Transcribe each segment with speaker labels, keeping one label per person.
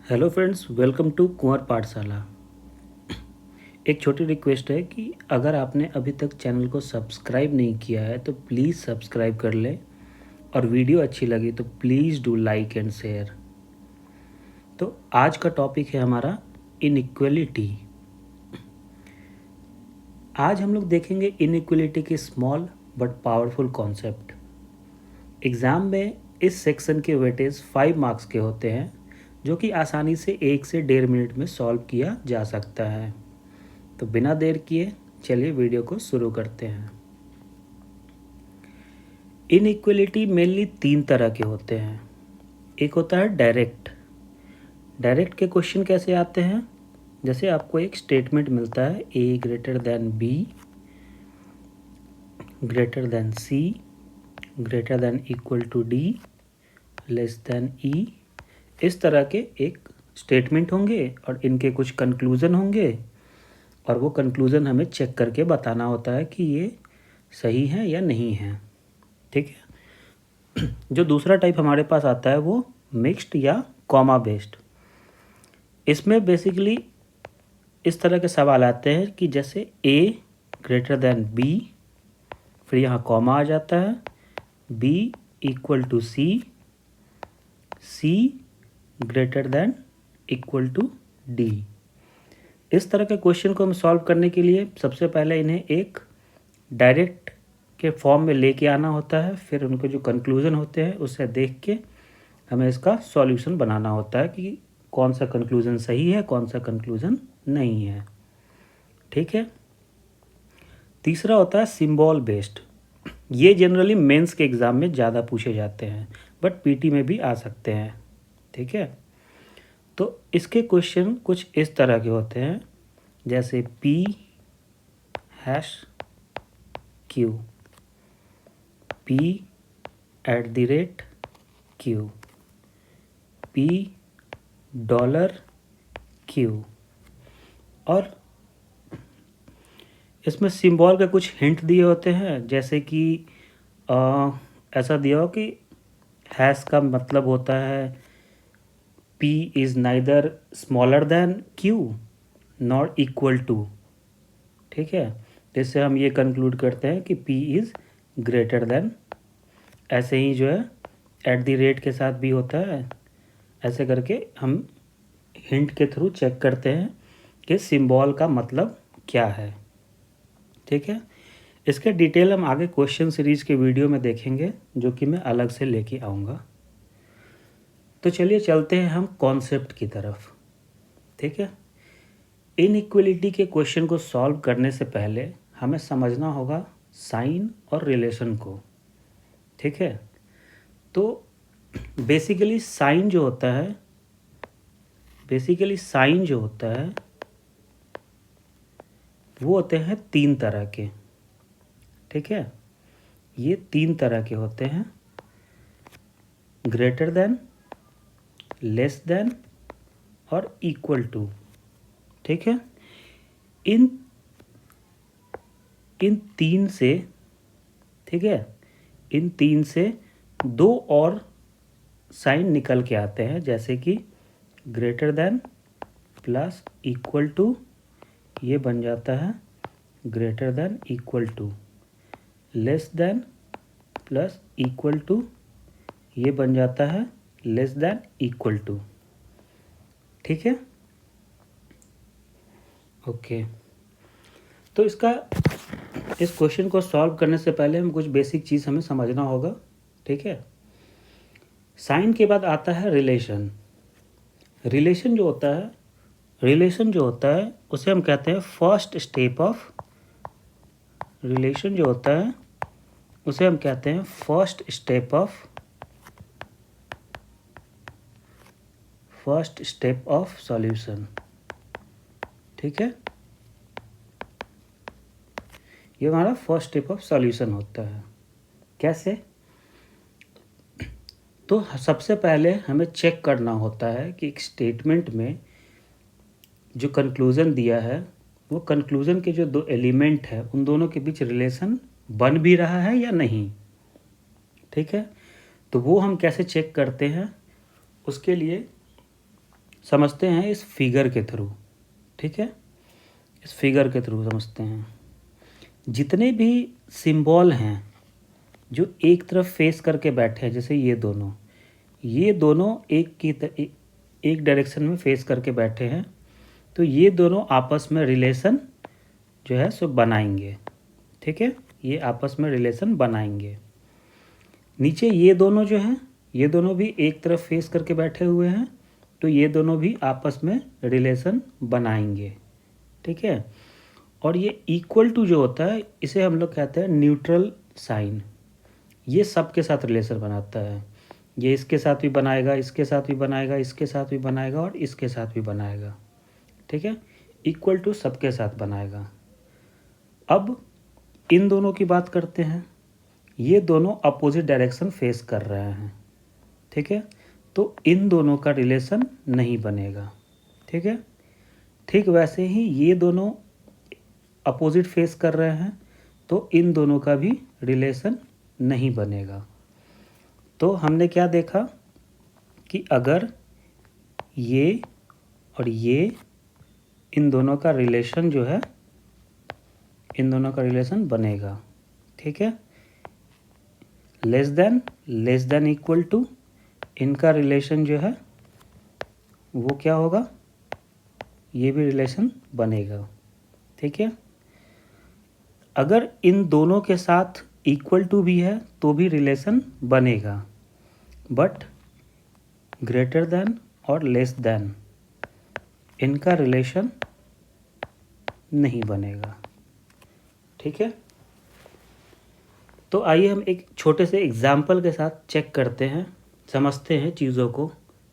Speaker 1: Hello friends, welcome to कुंवर पाठशाला। एक छोटी रिक्वेस्ट है कि अगर आपने अभी तक चैनल को सब्सक्राइब नहीं किया है तो प्लीज़ सब्सक्राइब कर लें और वीडियो अच्छी लगी तो please do like and share. तो आज का टॉपिक है हमारा इनइक्वलिटी। आज हम लोग देखेंगे इनइक्वलिटी के small but powerful concept. Exam में इस सेक्शन के वेटेज 5 मार्क्स के होते हैं जो कि आसानी से 1 से 1.5 मिनट में सॉल्व किया जा सकता है। तो बिना देर किए चलिए वीडियो को शुरू करते हैं। इनइक्वलिटी मेनली 3 तरह के होते हैं। एक होता है डायरेक्ट। डायरेक्ट के क्वेश्चन कैसे आते हैं? जैसे आपको एक स्टेटमेंट मिलता है A greater than B, greater than C, greater than equal to D, less than E. इस तरह के एक स्टेटमेंट होंगे और इनके कुछ कंक्लूज़न होंगे और वो कंक्लूज़न हमें चेक करके बताना होता है कि ये सही है या नहीं है। ठीक है। जो दूसरा टाइप हमारे पास आता है वो मिक्स्ड या कॉमा बेस्ड। इसमें बेसिकली इस तरह के सवाल आते हैं कि जैसे ए ग्रेटर देन बी, फिर यहाँ कॉमा आ जाता है, B equal to C, C greater than equal to D. इस तरह के क्वेश्चन को हम सॉल्व करने के लिए सबसे पहले इन्हें एक डायरेक्ट के फॉर्म में लेके आना होता है, फिर उनको जो कंक्लूज़न होते हैं उसे देख के हमें इसका सॉल्यूशन बनाना होता है कि कौन सा कंक्लूज़न सही है, कौन सा कंक्लूज़न नहीं है। ठीक है। तीसरा होता है सिंबल बेस्ड। ये जनरली मेंस के एग्ज़ाम में ज़्यादा पूछे जाते हैं बट पीटी में भी आ सकते हैं। ठीक है। तो इसके क्वेश्चन कुछ इस तरह के होते हैं जैसे P hash Q, P at the rate Q, P dollar Q. और इसमें सिंबल के कुछ हिंट दिए होते हैं जैसे कि ऐसा दिया हो कि हैश का मतलब होता है P is neither smaller than Q not equal to. ठीक है। जिससे हम ये कंक्लूड करते हैं कि पी इज़ ग्रेटर देन। ऐसे ही जो है एट द रेट के साथ भी होता है। ऐसे करके हम हिंट के थ्रू चेक करते हैं कि सिंबल का मतलब क्या है। ठीक है। इसके डिटेल हम आगे क्वेश्चन सीरीज के वीडियो में देखेंगे जो कि मैं अलग से लेके आऊँगा। तो चलिए चलते हैं हम कॉन्सेप्ट की तरफ। ठीक है। इनइक्वलिटी के क्वेश्चन को सॉल्व करने से पहले हमें समझना होगा साइन और रिलेशन को। ठीक है। तो बेसिकली साइन जो होता है वो होते हैं 3 तरह के। ठीक है। ये 3 तरह के होते हैं, ग्रेटर देन, लेस देन और इक्वल टू। ठीक है। इन इन तीन से ठीक है, इन 3 से 2 और साइन निकल के आते हैं जैसे कि greater than plus equal to, ये बन जाता है greater than equal to, less than plus equal to, ये बन जाता है लेस देन इक्वल टू। ठीक है। ओके। तो इस क्वेश्चन को सॉल्व करने से पहले हम कुछ बेसिक चीज़ हमें समझना होगा। ठीक है। साइन के बाद आता है रिलेशन। रिलेशन जो होता है उसे हम कहते हैं फर्स्ट स्टेप ऑफ सॉल्यूशन। ठीक है। ये हमारा फर्स्ट स्टेप ऑफ सॉल्यूशन होता है। कैसे? तो सबसे पहले हमें चेक करना होता है कि एक स्टेटमेंट में जो कंक्लूज़न दिया है वो कंक्लूज़न के जो 2 एलिमेंट है उन दोनों के बीच रिलेशन बन भी रहा है या नहीं। ठीक है। तो वो हम कैसे चेक करते हैं? उसके लिए समझते हैं इस फिगर के थ्रू, ठीक है, इस फिगर के थ्रू समझते हैं। जितने भी सिंबल हैं जो एक तरफ फेस करके बैठे हैं, जैसे ये दोनों एक डायरेक्शन में फेस करके बैठे हैं, तो ये दोनों आपस में रिलेशन जो है सो बनाएंगे, ठीक है, ये आपस में रिलेशन बनाएंगे। नीचे ये दोनों जो हैं, ये दोनों भी एक तरफ फेस करके बैठे हुए हैं, तो ये दोनों भी आपस में रिलेशन बनाएंगे, ठीक है। और ये इक्वल टू जो होता है, इसे हम लोग कहते हैं न्यूट्रल साइन। ये सबके साथ रिलेशन बनाता है, ये इसके साथ भी बनाएगा, इसके साथ भी बनाएगा, इसके साथ भी बनाएगा और इसके साथ भी बनाएगा, ठीक है। इक्वल टू सबके साथ बनाएगा। अब इन दोनों की बात करते हैं। ये दोनों अपोजिट डायरेक्शन फेस कर रहे हैं, ठीक है, तो इन दोनों का रिलेशन नहीं बनेगा, ठीक है। ठीक वैसे ही ये दोनों अपोजिट फेस कर रहे हैं, तो इन दोनों का भी रिलेशन नहीं बनेगा। तो हमने क्या देखा कि अगर ये और ये, इन दोनों का रिलेशन जो है, इन दोनों का रिलेशन बनेगा, ठीक है। लेस देन इक्वल टू, इनका रिलेशन जो है वो क्या होगा, ये भी रिलेशन बनेगा, ठीक है। अगर इन दोनों के साथ इक्वल टू भी है तो भी रिलेशन बनेगा, बट ग्रेटर देन और लेस देन, इनका रिलेशन नहीं बनेगा, ठीक है। तो आइए हम एक छोटे से एग्जाम्पल के साथ चेक करते हैं, समझते हैं चीज़ों को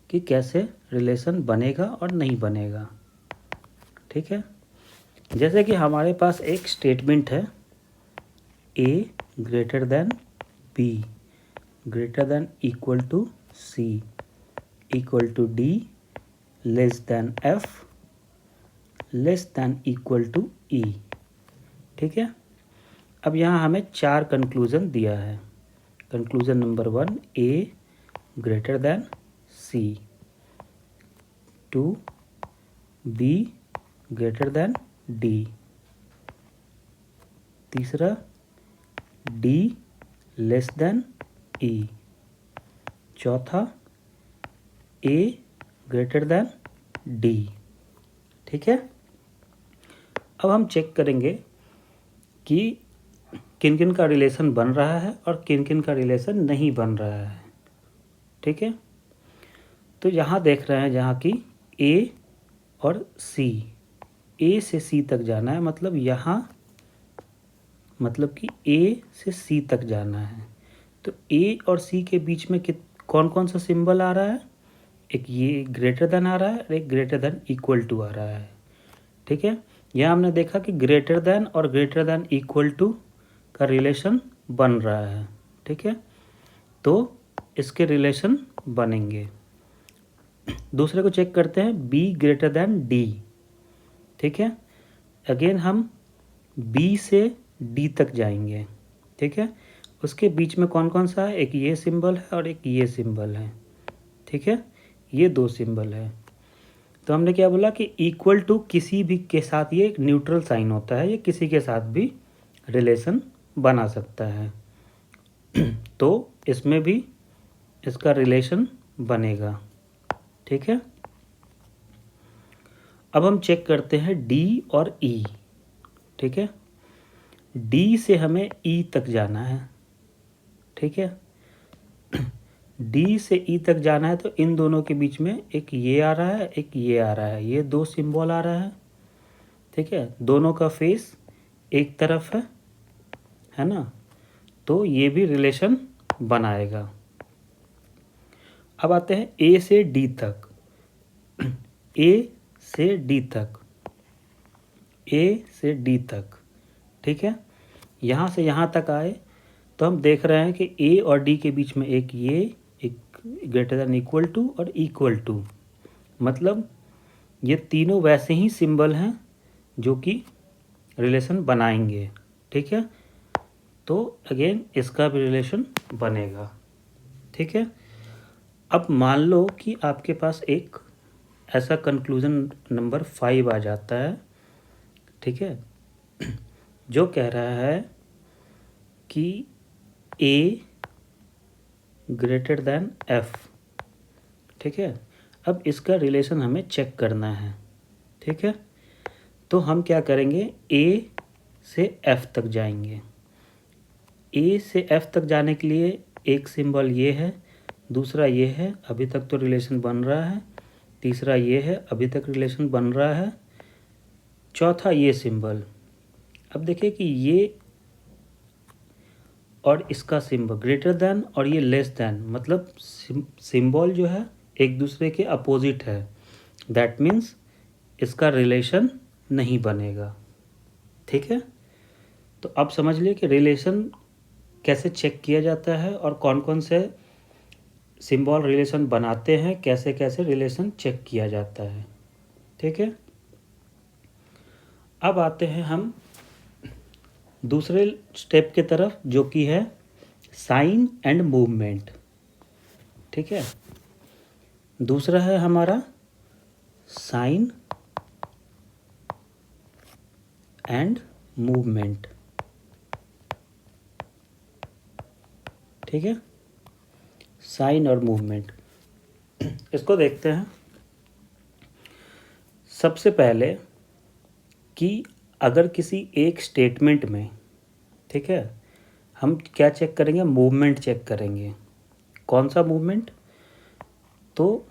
Speaker 1: कि कैसे रिलेशन बनेगा और नहीं बनेगा, ठीक है। जैसे कि हमारे पास एक स्टेटमेंट है, a greater than b greater than equal to c equal to d less than f less than equal to e, ठीक है। अब यहाँ हमें 4 कंक्लूज़न दिया है। Conclusion number 1, a greater then c, 2 b greater then d, तीसरा d less then e, चौथा a greater then d, ठीक है। अब हम चेक करेंगे कि किन किन का रिलेशन बन रहा है और किन किन का रिलेशन नहीं बन रहा है, ठीक है। तो यहाँ देख रहे हैं, जहाँ की a और c, a से c तक जाना है, मतलब यहाँ, मतलब कि a से c तक जाना है। तो a और c के बीच में कौन कौन सा सिंबल आ रहा है, एक ये ग्रेटर देन आ रहा है और एक ग्रेटर देन इक्वल टू आ रहा है, ठीक है। यहाँ हमने देखा कि ग्रेटर देन और ग्रेटर देन इक्वल टू का रिलेशन बन रहा है, ठीक है, तो इसके रिलेशन बनेंगे। दूसरे को चेक करते हैं, b ग्रेटर देन d, ठीक है। अगेन हम b से d तक जाएंगे, ठीक है। उसके बीच में कौन कौन सा है, एक ये सिंबल है और एक ये सिंबल है, ठीक है, ये 2 सिंबल है। तो हमने क्या बोला कि इक्वल टू किसी भी के साथ, ये एक न्यूट्रल साइन होता है, ये किसी के साथ भी रिलेशन बना सकता है, तो इसमें भी इसका रिलेशन बनेगा, ठीक है। अब हम चेक करते हैं D और E, ठीक है। D से हमें E तक जाना है, ठीक है। D से E तक जाना है, तो इन दोनों के बीच में एक ये आ रहा है, एक ये आ रहा है, ये 2 सिंबल आ रहा है, ठीक है। दोनों का फेस एक तरफ है ना, तो ये भी रिलेशन बनाएगा। अब आते हैं A से D तक, A से D तक, A से D तक, ठीक है। यहाँ से यहाँ तक आए तो हम देख रहे हैं कि A और D के बीच में एक ये, एक ग्रेटर देन इक्वल टू और इक्वल टू, मतलब ये तीनों वैसे ही सिंबल हैं जो कि रिलेशन बनाएंगे, ठीक है। तो अगेन इसका भी रिलेशन बनेगा, ठीक है। अब मान लो कि आपके पास एक ऐसा कंक्लूजन नंबर 5 आ जाता है, ठीक है, जो कह रहा है कि ए ग्रेटर देन एफ, ठीक है। अब इसका रिलेशन हमें चेक करना है, ठीक है। तो हम क्या करेंगे, ए से एफ तक जाएंगे। ए से एफ तक जाने के लिए एक सिंबल ये है, दूसरा ये है, अभी तक तो रिलेशन बन रहा है, तीसरा ये है, अभी तक रिलेशन बन रहा है, चौथा ये सिंबल। अब देखिए कि ये और इसका सिंबल ग्रेटर देन और ये लेस देन, मतलब सिंबल जो है एक दूसरे के अपोजिट है, दैट मीन्स इसका रिलेशन नहीं बनेगा, ठीक है। तो अब समझ लिए कि रिलेशन कैसे चेक किया जाता है और कौन कौन से सिंबल रिलेशन बनाते हैं, कैसे कैसे रिलेशन चेक किया जाता है, ठीक है। अब आते हैं हम दूसरे स्टेप की तरफ, जो कि है साइन एंड मूवमेंट, ठीक है। दूसरा है हमारा साइन एंड मूवमेंट, ठीक है, साइन और मूवमेंट। इसको देखते हैं। सबसे पहले कि अगर किसी एक स्टेटमेंट में, ठीक है, हम क्या चेक करेंगे, मूवमेंट चेक करेंगे। कौन सा मूवमेंट, तो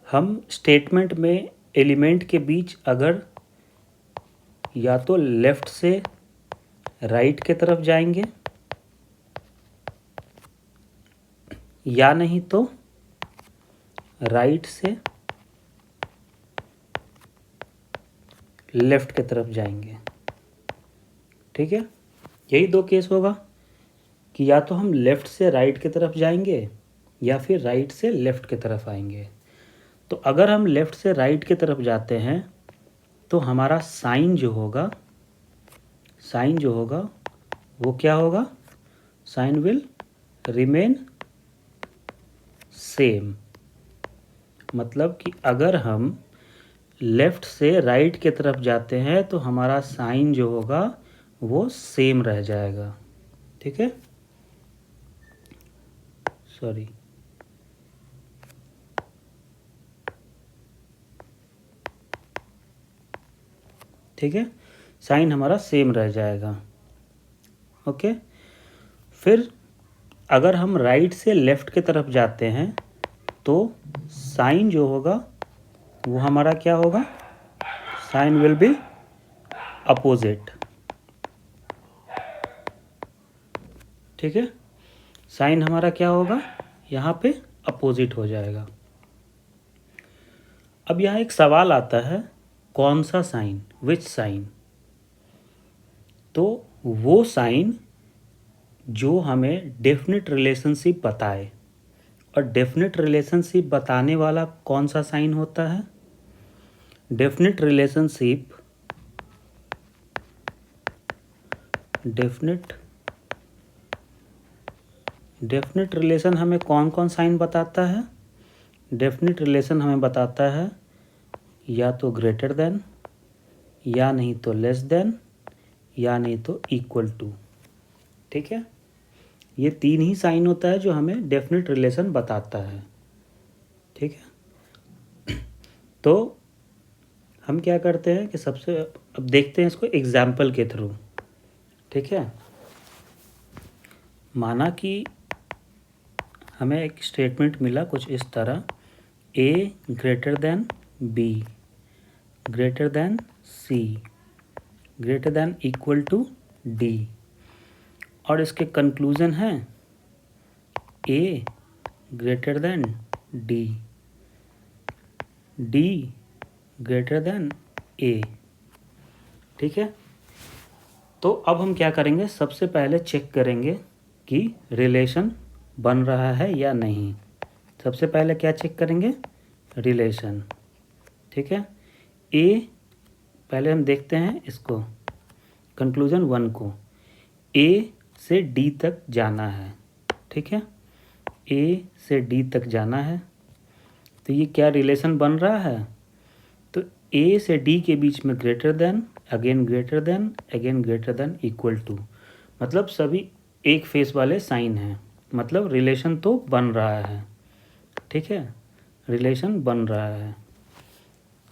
Speaker 1: हम स्टेटमेंट में एलिमेंट के बीच अगर या तो लेफ़्ट से राइट के तरफ जाएंगे या नहीं तो राइट से लेफ़्ट की तरफ जाएंगे, ठीक है। यही दो केस होगा कि या तो हम लेफ़्ट से राइट की तरफ जाएंगे या फिर राइट से लेफ़्ट की तरफ आएंगे। तो अगर हम लेफ़्ट से राइट की तरफ जाते हैं तो हमारा साइन जो होगा वो क्या होगा, साइन विल रिमेन सेम। मतलब कि अगर हम लेफ़्ट से राइट की तरफ जाते हैं तो हमारा साइन जो होगा वो सेम रह जाएगा, ठीक है। सॉरी, ठीक है, साइन हमारा सेम रह जाएगा, ओके। फिर अगर हम राइट से लेफ़्ट की तरफ जाते हैं तो साइन जो होगा वो हमारा क्या होगा, साइन विल बी अपोजिट, ठीक है। साइन हमारा क्या होगा, यहाँ पे अपोजिट हो जाएगा। अब यहाँ एक सवाल आता है, कौन सा साइन, विच साइन। तो वो साइन जो हमें डेफिनेट रिलेशनशिप बताए, और डेफिनेट रिलेशनशिप बताने वाला कौन सा साइन होता है, डेफिनेट रिलेशन हमें कौन कौन साइन बताता है। डेफिनेट रिलेशन हमें बताता है या तो ग्रेटर देन, या नहीं तो लेस देन, या नहीं तो इक्वल टू, ठीक है। ये तीन ही साइन होता है जो हमें डेफिनेट रिलेशन बताता है, ठीक है। तो हम क्या करते हैं कि सबसे अब देखते हैं इसको एग्जाम्पल के थ्रू, ठीक है। माना कि हमें एक स्टेटमेंट मिला कुछ इस तरह, A greater than B, greater than C, greater than equal to D, और इसके कंक्लूजन है A greater than D, D greater than A, ठीक है। तो अब हम क्या करेंगे, सबसे पहले चेक करेंगे कि रिलेशन बन रहा है या नहीं। सबसे पहले क्या चेक करेंगे, रिलेशन, ठीक है। ए पहले हम देखते हैं इसको, कंक्लूजन 1 को, ए से डी तक जाना है, ठीक है, ए से डी तक जाना है। तो ये क्या रिलेशन बन रहा है, तो ए से डी के बीच में greater than, again greater than, again greater than, equal to, मतलब सभी एक फेस वाले साइन हैं, मतलब रिलेशन तो बन रहा है। ठीक है, रिलेशन बन रहा है।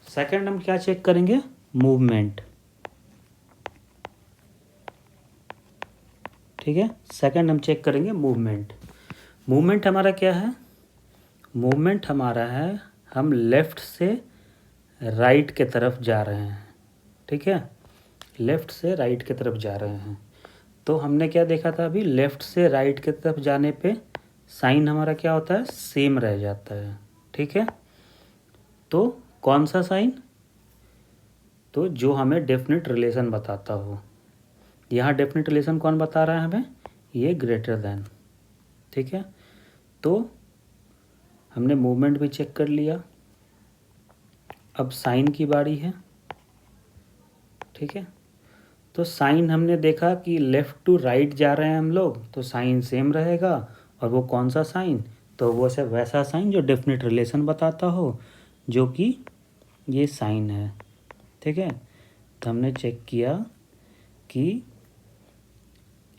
Speaker 1: सेकंड हम क्या चेक करेंगे, मूवमेंट। ठीक है, सेकंड हम चेक करेंगे मूवमेंट। मूवमेंट हमारा क्या है, मूवमेंट हमारा है हम लेफ़्ट से राइट के तरफ जा रहे हैं। ठीक है, लेफ़्ट से राइट की तरफ जा रहे हैं। तो हमने क्या देखा था अभी, लेफ़्ट से राइट की तरफ जाने पे साइन हमारा क्या होता है, सेम रह जाता है। ठीक है, तो कौन सा साइन, तो जो हमें डेफिनेट रिलेशन बताता हो। यहाँ डेफिनेट रिलेशन कौन बता रहा है हमें, ये ग्रेटर देन। ठीक है, तो हमने मूवमेंट भी चेक कर लिया। अब साइन की बारी है। ठीक है, तो साइन हमने देखा कि लेफ़्ट टू राइट जा रहे हैं हम लोग, तो साइन सेम रहेगा। और वो कौन सा साइन, तो वो से वैसा साइन जो डेफिनेट रिलेशन बताता हो, जो कि ये साइन है। ठीक है, तो हमने चेक किया कि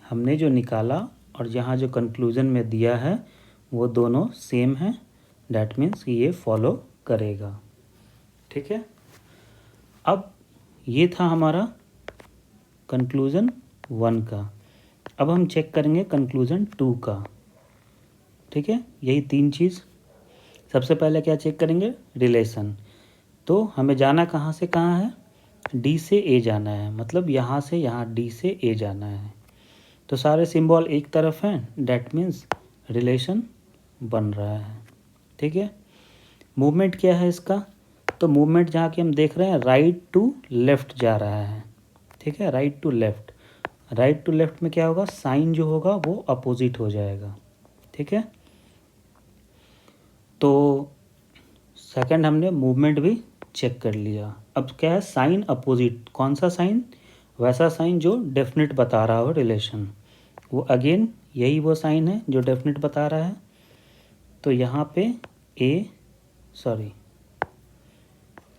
Speaker 1: हमने जो निकाला और यहाँ जो कंक्लूज़न में दिया है वो दोनों सेम हैं। डैट मीन्स ये फॉलो करेगा। ठीक है, अब ये था हमारा कंक्लूज़न 1 का। अब हम चेक करेंगे कंक्लूज़न 2 का। ठीक है, यही 3 चीज़। सबसे पहले क्या चेक करेंगे, रिलेशन। तो हमें जाना कहाँ से कहाँ है, डी से ए जाना है, मतलब यहाँ से यहाँ डी से ए जाना है। तो सारे सिंबल एक तरफ हैं, डैट मीन्स रिलेशन बन रहा है। ठीक है, मूवमेंट क्या है इसका, तो मूवमेंट जहाँ कि हम देख रहे हैं राइट टू लेफ़्ट जा रहा है। ठीक है, right to left, right to left में क्या होगा, साइन जो होगा वो अपोजिट हो जाएगा। ठीक है, तो सेकंड हमने मूवमेंट भी चेक कर लिया। अब क्या है, साइन अपोजिट, कौन सा साइन, वैसा साइन जो डेफिनेट बता रहा हो रिलेशन। वो अगेन यही वो साइन है जो डेफिनेट बता रहा है। तो यहाँ पे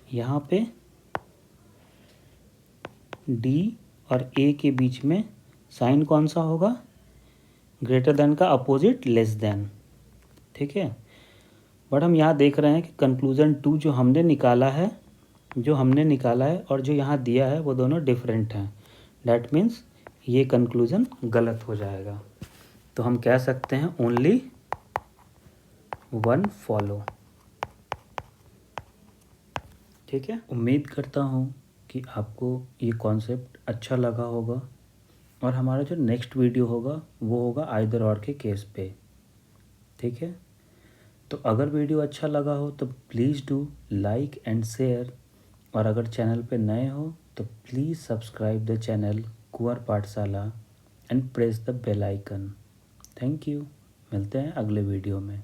Speaker 1: यहाँ पे डी और ए के बीच में साइन कौन सा होगा, ग्रेटर देन का अपोजिट लेस देन। ठीक है, बट हम यहाँ देख रहे हैं कि कंक्लूज़न 2 जो हमने निकाला है और जो यहाँ दिया है वो दोनों डिफरेंट हैं। डैट मीन्स ये कंक्लूज़न गलत हो जाएगा। तो हम कह सकते हैं ओनली 1 फॉलो। ठीक है, उम्मीद करता हूँ कि आपको ये कॉन्सेप्ट अच्छा लगा होगा। और हमारा जो नेक्स्ट वीडियो होगा वो होगा आइदर और के केस पे। ठीक है, तो अगर वीडियो अच्छा लगा हो तो please do like and share. और अगर चैनल पे नए हो तो please subscribe the channel Kunwar Pathshala and press the bell icon. Thank you, मिलते हैं अगले वीडियो में।